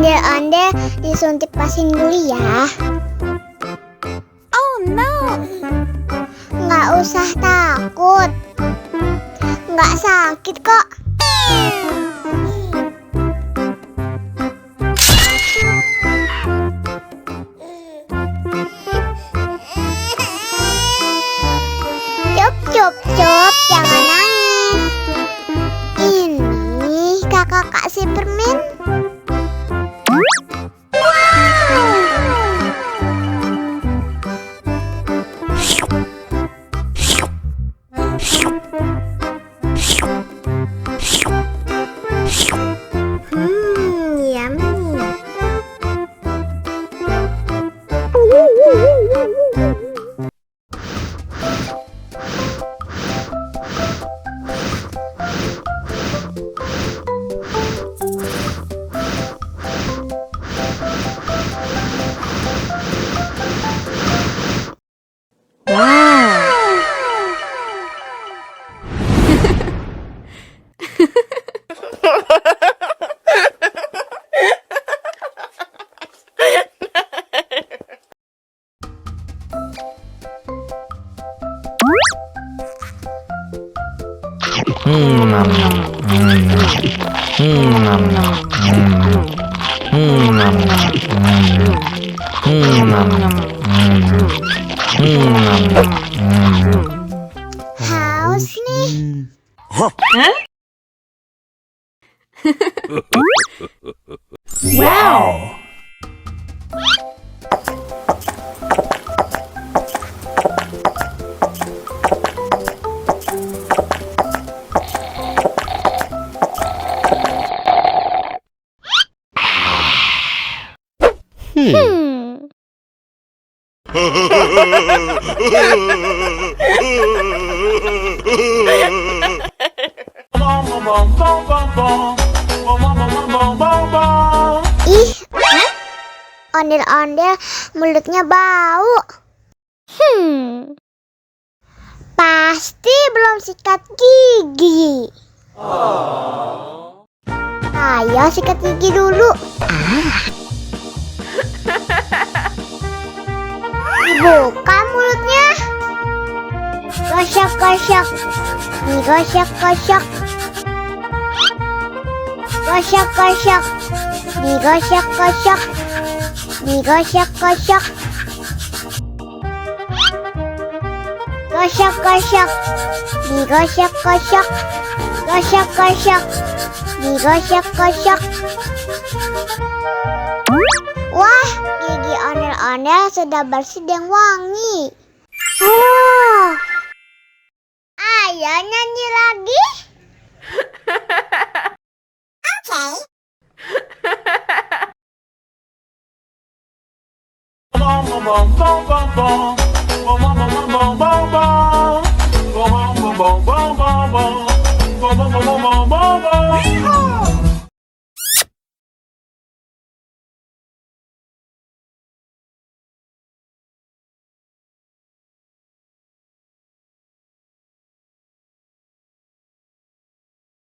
Ondel-ondel disuntik pasin dulu ya. Oh no. Nggak usah takut. Nggak sakit kok. Cup, jangan nangis. Ini kakak kasih permen. Yummy. Haus nih. Wow! Ih, ondel-ondel mulutnya bau. Pasti belum sikat gigi. Ayo sikat gigi dulu. Buka mulutnya. Gosok-gosok. Digosok-gosok. Gosok-gosok. Digosok-gosok. Digosok-gosok. Gosok-gosok. Digosok-gosok. Gosok-gosok. Digosok-gosok. Wah, gigi ondel-ondel sudah bersih dan wangi. Ayo nyanyi lagi. Bom bom bom bom bom bom bom bom bom bom bom.